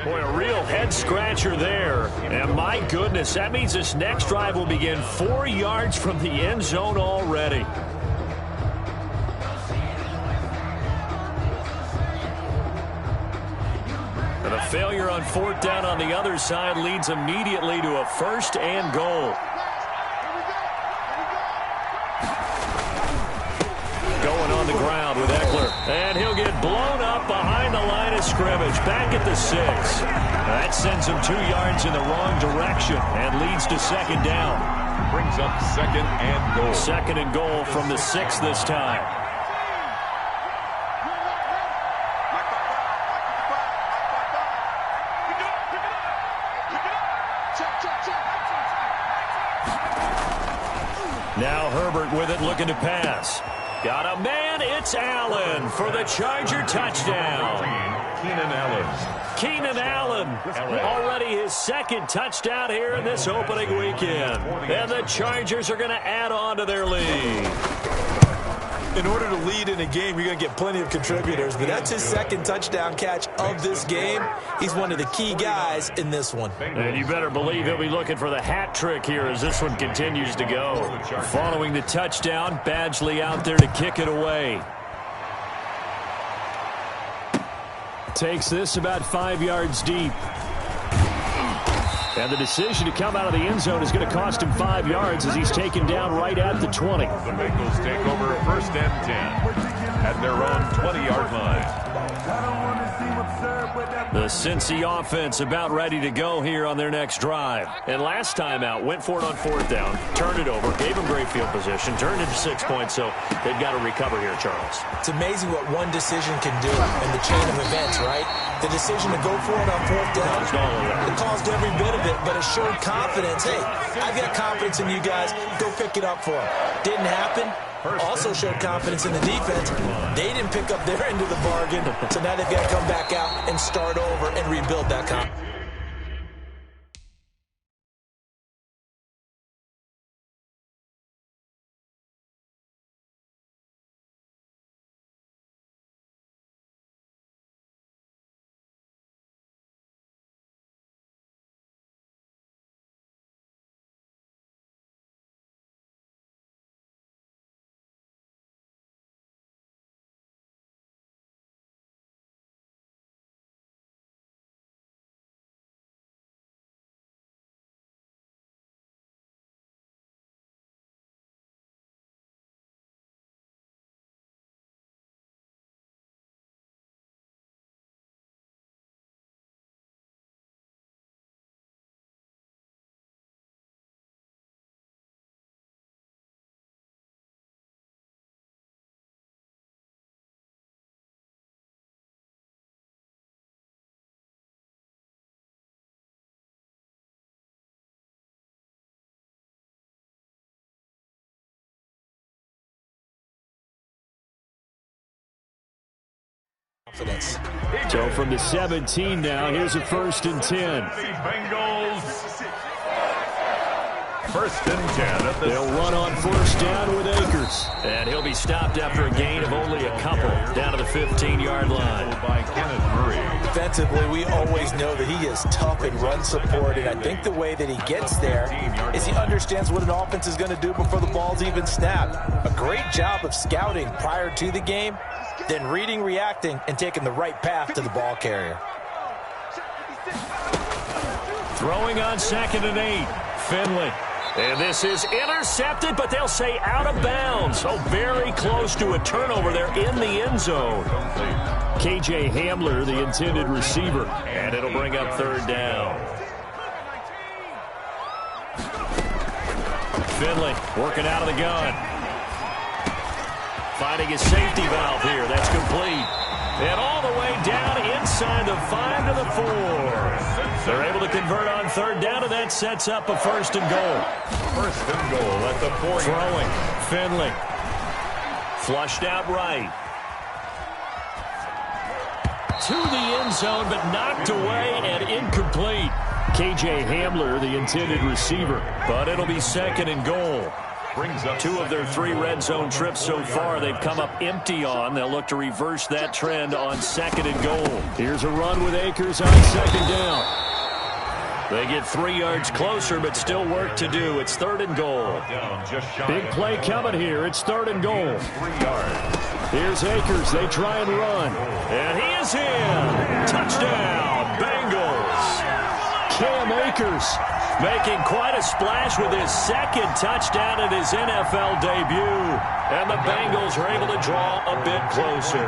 Boy, a real head-scratcher there. And my goodness, that means this next drive will begin 4 yards from the end zone already. And a failure on 4th down on the other side leads immediately to a 1st and goal. Going on the ground with Eckler. And he'll get blown up behind the line of scrimmage. Back at the 6. That sends him 2 yards in the wrong direction and leads to 2nd down. Brings up 2nd and goal. 2nd and goal from the 6 this time. Now Herbert with it, looking to pass. Got a man, it's Allen for the Charger touchdown. Keenan Allen, already his 2nd touchdown here in this opening weekend. And the Chargers are going to add on to their lead. In order to lead in a game, you're going to get plenty of contributors, but that's his 2nd touchdown catch of this game. He's one of the key guys in this one. And you better believe he'll be looking for the hat trick here as this one continues to go. Following the touchdown, Badgley out there to kick it away. Takes this about 5 yards deep. And the decision to come out of the end zone is going to cost him 5 yards as he's taken down right at the 20. The Bengals take over 1st and 10 at their own 20-yard line. The Cincy offense about ready to go here on their next drive. And last time out, went for it on 4th down, turned it over, gave them great field position, turned it to 6 points, so they've got to recover here, Charles. It's amazing what one decision can do in the chain of events, right? The decision to go for it on 4th down, it caused every bit of it, but it showed confidence. Hey, I've got confidence in you guys. Go pick it up for them. Didn't happen. Also showed confidence in the defense. They didn't pick up their end of the bargain, so now they've got to come back out and start over and rebuild that confidence. So from the 17 now, here's a 1st and 10. Bengals. 1st and 10 at the They'll run on 1st down with Akers. And he'll be stopped after a gain of only a couple down to the 15-yard line. By Kenneth Murray. Defensively, we always know that he is tough in run support, and I think the way that he gets there is he understands what an offense is going to do before the ball's even snapped. A great job of scouting prior to the game, then reading, reacting, and taking the right path to the ball carrier. Throwing on 2nd and 8. Finley. And this is intercepted, but they'll say out of bounds. So very close to a turnover there in the end zone. KJ Hamler, the intended receiver. And it'll bring up 3rd down. Finley working out of the gun. Finding his safety valve here. That's complete. And all the way down inside inside the 5 to the 4. They're able to convert on third down, and that sets up a first and goal. First and goal at the 4. Throwing, Finley. Flushed out right. To the end zone, but knocked away and incomplete. K.J. Hamler, the intended receiver. But it'll be second and goal. 2 of their 3 red zone trips so far they've come up empty on. They'll look to reverse that trend on second and goal. Here's a run with Akers on second down. They get 3 yards closer, but still work to do. It's third and goal. Big play coming here. It's third and goal. 3 yards. Here's Akers. They try and run. And he is in. Touchdown, Bengals. Cam Akers making quite a splash with his second touchdown in his NFL debut. And the Bengals are able to draw a bit closer.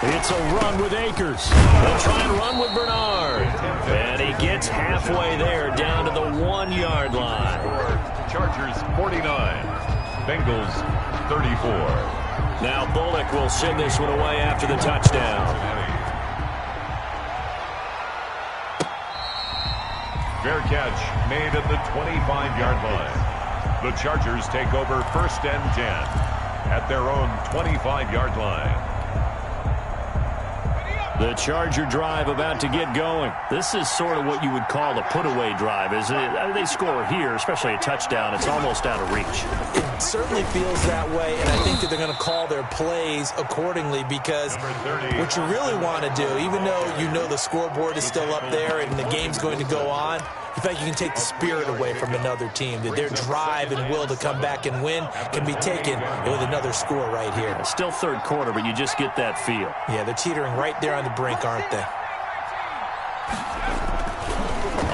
It's a run with Akers. They'll try and run with Bernard. And he gets halfway there, down to the 1-yard line. Chargers 49. Bengals 34. Now Bullock will send this one away after the touchdown. Fair catch made at the 25-yard line. The Chargers take over first and 10 at their own 25-yard line. The Charger drive about to get going. This is sort of what you would call a put-away drive, isn't it? They score here, especially a touchdown. It's almost out of reach. It certainly feels that way, and I think that they're going to call their plays accordingly because what you really want to do, even though you know the scoreboard is still up there and the game's going to go on, in fact, you can take the spirit away from another team, that their drive and will to come back and win can be taken with another score right here. Still third quarter, but you just get that feel. Yeah, they're teetering right there on the brink, aren't they?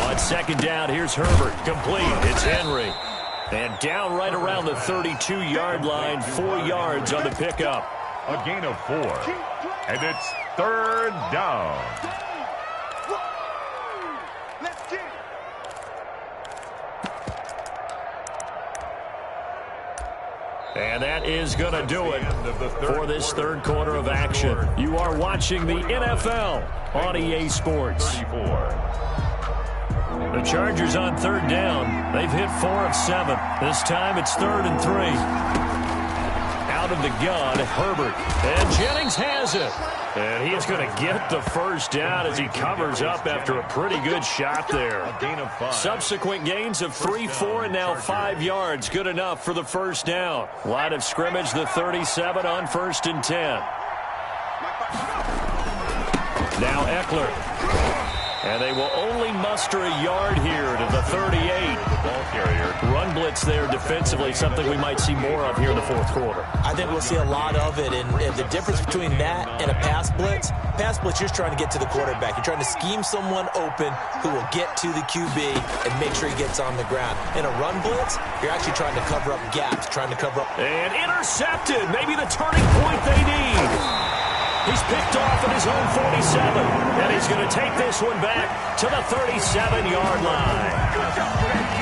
On second down, here's Herbert. Complete. It's Henry. And down right around the 32-yard line, 4 yards on the pickup. A gain of 4. And it's third down. And that is going to do it for this third quarter of action. You are watching the NFL on EA Sports. The Chargers on third down. They've hit 4 of 7. This time it's 3rd and 3. Out of the gun, Herbert. And Jennings has it. And he is going to get the first down as he covers up after a pretty good shot there. A gain of 5. Subsequent gains of 3, 4, and now 5 yards. Good enough for the first down. Line of scrimmage, the 37 on 1st and 10. Now Eckler. And they will only muster a yard here to the 38. Ball carrier. Run blitz there defensively, something we might see more of here in the fourth quarter. I think we'll see a lot of it, and the difference between that and a pass blitz, you're trying to get to the quarterback. You're trying to scheme someone open who will get to the QB and make sure he gets on the ground. In a run blitz, you're actually trying to cover up gaps, trying to cover up. And intercepted, maybe the turning point they need. He's picked off at his own 47, and he's going to take this one back to the 37-yard line.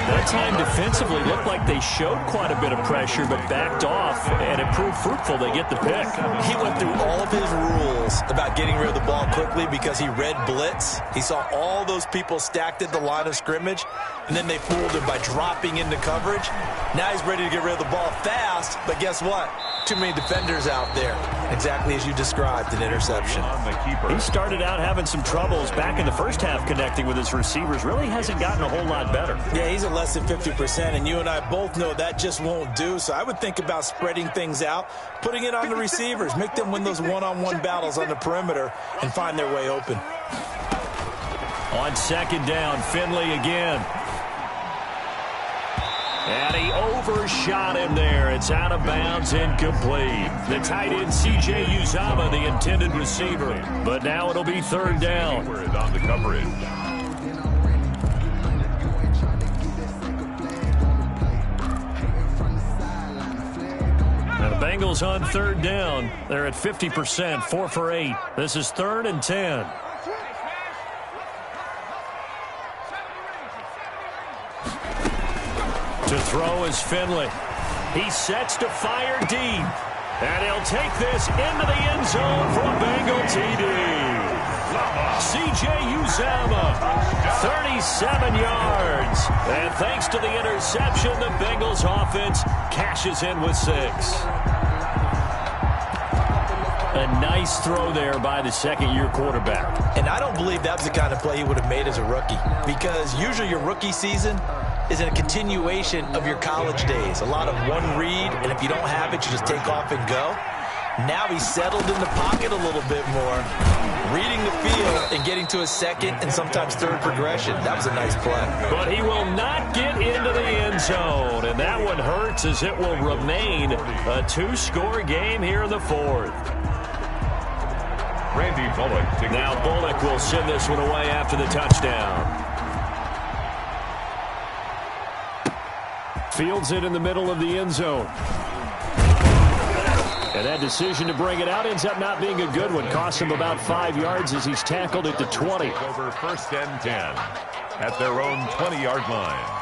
That time defensively looked like they showed quite a bit of pressure, but backed off, and it proved fruitful. They get the pick. He went through all of his rules about getting rid of the ball quickly because he read blitz. He saw all those people stacked at the line of scrimmage, and then they fooled him by dropping into coverage. Now he's ready to get rid of the ball fast, but guess what? Too many defenders out there. Exactly as you described, an interception. He started out having some troubles back in the first half connecting with his receivers. Really hasn't gotten a whole lot better. Yeah, he's at less than 50%, and you and I both know that just won't do. So I would think about spreading things out, putting it on the receivers, make them win those one-on-one battles on the perimeter and find their way open. On second down, Finley again. And he overshot him there. It's out of bounds, incomplete. The tight end, C.J. Uzomah, the intended receiver. But now it'll be third down. On the coverage. Now the Bengals on third down. They're at 50%, 4 for 8. This is 3rd and 10. To To throw is Finley. He sets to fire deep. And he'll take this into the end zone for a Bengal TD. C.J. Uzama, 37 yards. And thanks to the interception, the Bengals offense cashes in with 6. A nice throw there by the second-year quarterback. And I don't believe that was the kind of play he would have made as a rookie, because usually your rookie season is a continuation of your college days. A lot of one read, and if you don't have it, you just take off and go. Now he's settled in the pocket a little bit more, reading the field and getting to his second and sometimes third progression. That was a nice play. But he will not get into the end zone, and that one hurts as it will remain a 2-score game here in the 4th. Randy Bullock. Now Bullock will send this one away after the touchdown. Fields it in the middle of the end zone. And that decision to bring it out ends up not being a good one. Costs him about 5 yards as he's tackled at the 20. Over 1st and 10 at their own 20-yard line.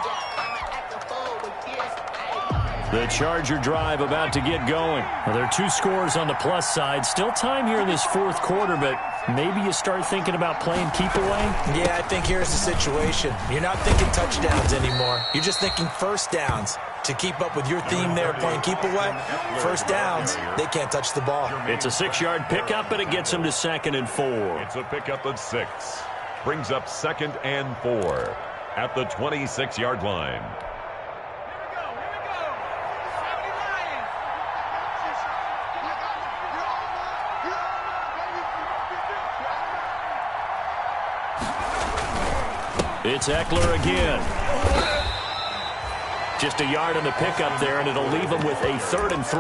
The Charger drive about to get going. Well, there are 2 scores on the plus side. Still time here in this 4th quarter, but maybe you start thinking about playing keep away? Yeah, I think here's the situation. You're not thinking touchdowns anymore. You're just thinking first downs. To keep up with your theme there, playing keep away, first downs, they can't touch the ball. It's a 6-yard pickup, and it gets them to 2nd and 4. It's a pickup of 6. Brings up 2nd and 4 at the 26-yard line. It's Eckler again. Just a yard on the pickup there, and it'll leave them with a 3rd and 3.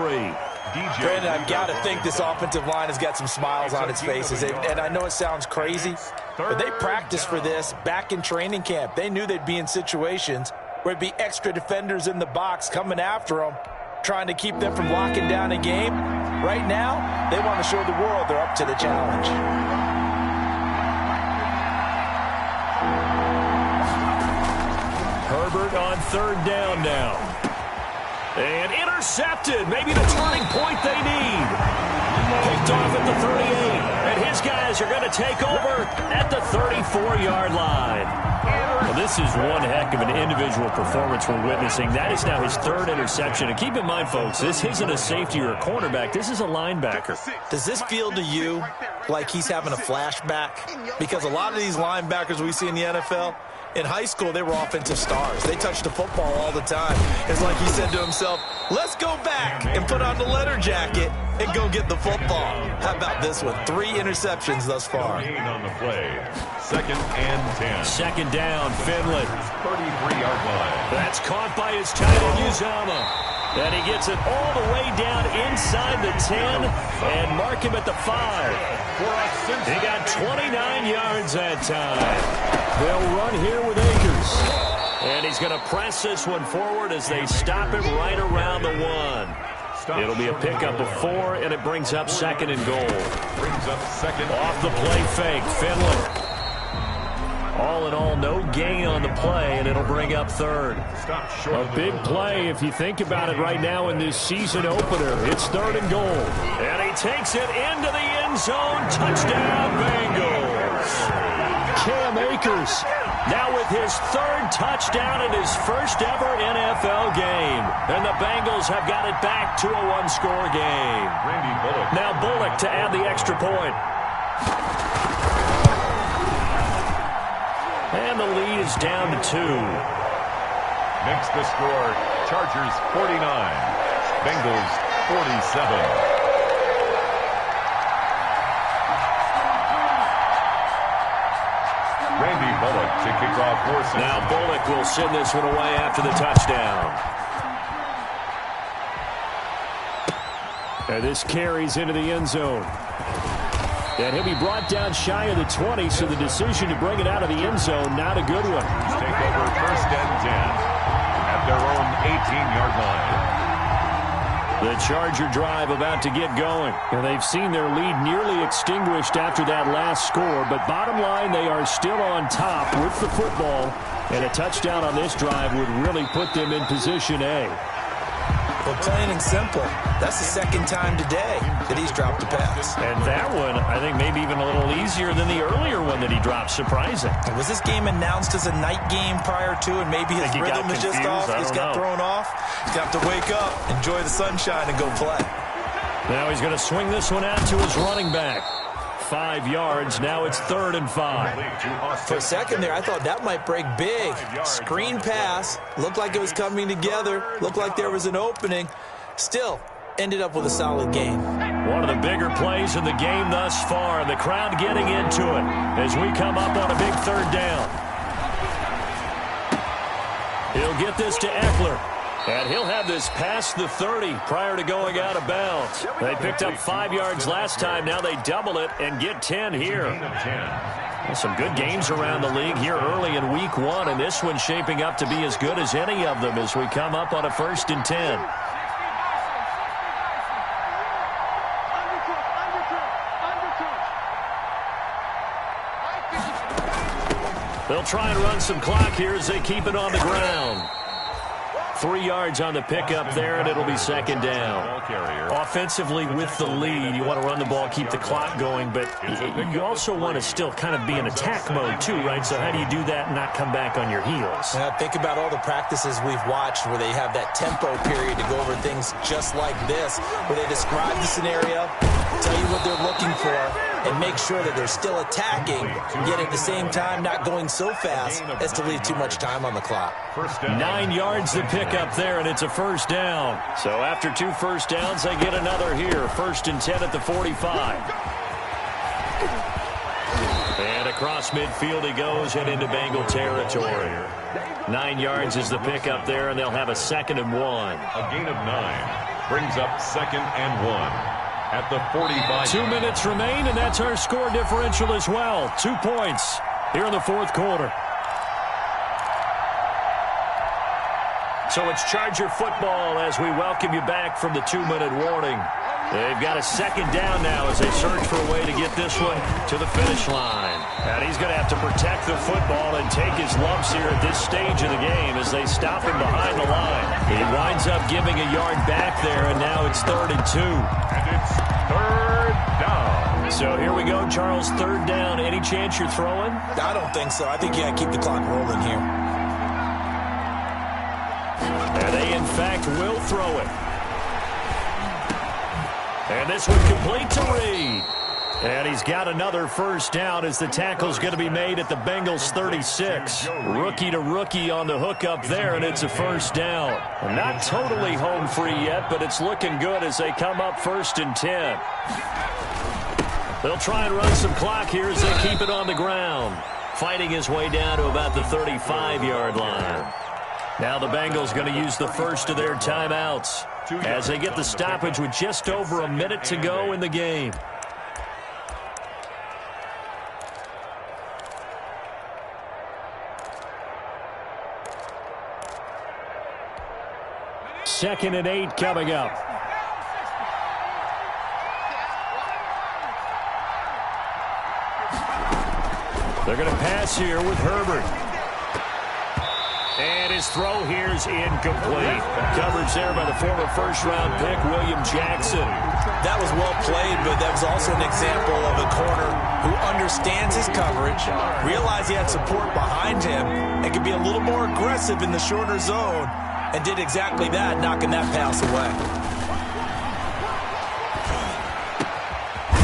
Brandon, I've got to think this offensive line has got some smiles on its faces. And I know it sounds crazy, but they practiced for this back in training camp. They knew they'd be in situations where it'd be extra defenders in the box coming after them, trying to keep them from locking down a game. Right now, they want to show the world they're up to the challenge. Herbert on 3rd down now. And intercepted. Maybe the turning point they need. Picked off at the 38. And his guys are going to take over at the 34-yard line. Well, this is one heck of an individual performance we're witnessing. That is now his 3rd interception. And keep in mind, folks, this isn't a safety or a cornerback. This is a linebacker. Does this feel to you like he's having a flashback? Because a lot of these linebackers we see in the NFL, in high school, they were offensive stars. They touched the football all the time. It's like he said to himself, let's go back and put on the leather jacket and go get the football. How about this one? 3 interceptions thus far. On the play. 2nd and 10. 2nd down, Finley. 33-yard line. That's caught by his tight end, Uzama. And he gets it all the way down inside the 10 and mark him at the 5. He got 29 yards that time. They'll run here with Akers. And he's going to press this one forward as they stop him right around the 1. It'll be a pickup of 4, and it brings up 2nd and goal. Brings up 2nd. Off the play fake, Finley. All in all, no gain on the play, and it'll bring up 3rd. A big play if you think about it right now in this season opener. It's 3rd and goal. And he takes it into the end zone. Touchdown, Bengals. Cam Akers now with his 3rd touchdown in his first ever NFL game. And the Bengals have got it back to a 1-score game. Randy Bullock. Now Bullock to add the extra point. And the lead is down to 2. Makes the score Chargers 49, Bengals 47. Randy Bullock to kick off for Now Bullock will send this one away after the touchdown. And this carries into the end zone. And he'll be brought down shy of the 20, so the decision to bring it out of the end zone, not a good one. Take over 1st and 10 at their own 18-yard line. The Charger drive about to get going. And they've seen their lead nearly extinguished after that last score. But bottom line, they are still on top with the football And a touchdown on this drive would really put them in position A. Well, plain and simple, that's the second time today that he's dropped a pass. And that one, I think, maybe even a little easier than the earlier one that he dropped. Surprising. And was this game announced as a night game prior to, and maybe his rhythm is just off? He's got thrown off. He's got to wake up, enjoy the sunshine, and go play. Now he's going to swing this one out to his running back. 5 yards. Now it's 3rd and 5. For a second there, I thought that might break big. Screen pass. Looked like it was coming together. Looked like there was an opening. Still, ended up with a solid gain. One of the bigger plays in the game thus far. And the crowd getting into it as we come up on a big 3rd down. He'll get this to Eckler. And he'll have this past the 30 prior to going out of bounds. They picked up 5 yards last time. Now they double it and get 10 here. Some good games around the league here early in week 1. And this one's shaping up to be as good as any of them as we come up on a 1st and 10. They'll try and run some clock here as they keep it on the ground. 3 yards on the pickup there, and it'll be 2nd down. Offensively with the lead, you want to run the ball, keep the clock going, but you also want to still kind of be in attack mode too, right? So how do you do that and not come back on your heels? Think about all the practices we've watched where they have that tempo period to go over things just like this, where they describe the scenario, tell you what they're looking for, and make sure that they're still attacking, yet at the same time not going so fast as to leave too much time on the clock. 9 yards to pick up there, and it's a 1st down. So after 2 first downs, they get another here. 1st and 10 at the 45. And across midfield he goes and into Bengal territory. 9 yards is the pickup there, and they'll have a 2nd and 1. A gain of 9 brings up 2nd and 1. At the 45. 2 minutes remain, and that's our score differential as well. 2 points here in the 4th quarter. So it's Charger football as we welcome you back from the 2-minute warning. They've got a 2nd down now as they search for a way to get this one to the finish line. And he's going to have to protect the football and take his lumps here at this stage of the game as they stop him behind the line. He winds up giving a yard back there, and now it's 3rd and 2. And it's 3rd down. So here we go, Charles, 3rd down. Any chance you're throwing? I don't think so. I think you got to keep the clock rolling here. And they, in fact, will throw it. And this one complete to Reed. And he's got another 1st down as the tackle's going to be made at the Bengals 36. Rookie to rookie on the hook up there, and it's a 1st down. Not totally home free yet, but it's looking good as they come up 1st and 10. They'll try and run some clock here as they keep it on the ground. Fighting his way down to about the 35-yard line. Now the Bengals going to use the first of their timeouts as they get the stoppage with just over a minute to go in the game. Second and 8 coming up. They're going to pass here with Herbert. And his throw here is incomplete. Coverage there by the former first-round pick, William Jackson. That was well played, but that was also an example of a corner who understands his coverage, realized he had support behind him, and could be a little more aggressive in the shorter zone, and did exactly that, knocking that pass away.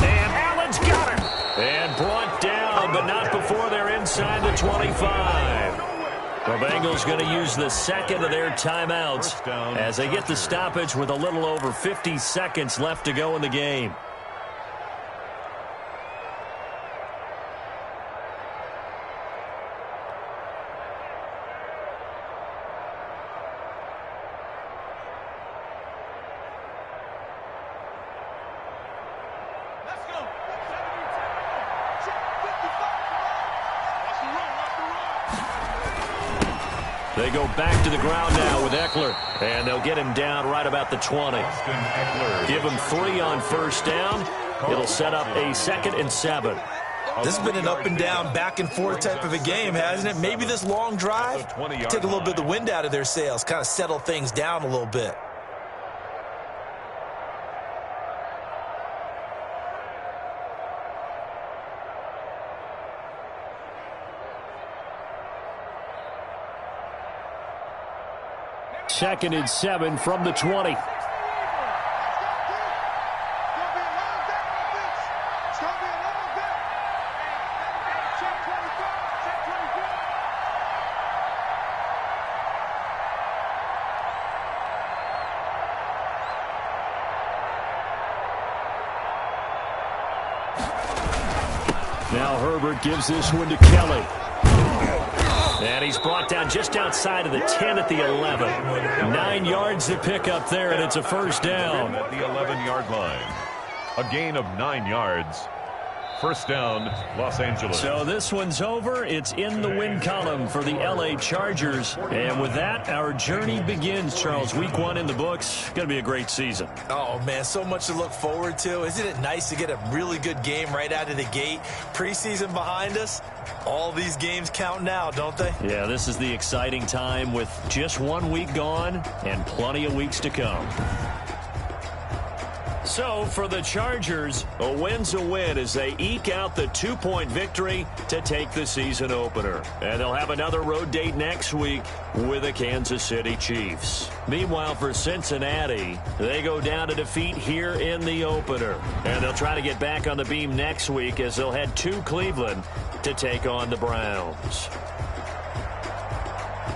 And Allen's got it. And brought down, but not before they're inside the 25. The Bengals going to use the second of their timeouts as they get the stoppage with a little over 50 seconds left to go in the game. They go back to the ground now with Eckler, and they'll get him down right about the 20. Give him 3 on first down. It'll set up a 2nd and 7. This has been an up and down, back and forth type of a game, hasn't it? Maybe this long drive, take a little bit of the wind out of their sails, kind of settle things down a little bit. Second and 7 from the 20. Now Herbert gives this one to Kelly. And he's brought down just outside of the 10 at the 11. 9 yards to pick up there, and it's a first down. At the 11-yard line. A gain of 9 yards. First down, Los Angeles. So this one's over. It's in the win column for the L.A. Chargers. And with that, our journey begins, Charles. Week 1 in the books. Going to be a great season. Oh, man, so much to look forward to. Isn't it nice to get a really good game right out of the gate? Preseason behind us. All these games count now, don't they? Yeah, this is the exciting time with just 1 week gone and plenty of weeks to come. So, for the Chargers, a win's a win as they eke out the 2-point victory to take the season opener. And they'll have another road date next week with the Kansas City Chiefs. Meanwhile, for Cincinnati, they go down to defeat here in the opener. And they'll try to get back on the beam next week as they'll head to Cleveland to take on the Browns.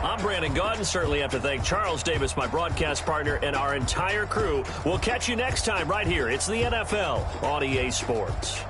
I'm Brandon Gaudin. Certainly have to thank Charles Davis, my broadcast partner, and our entire crew. We'll catch you next time right here. It's the NFL on EA Sports.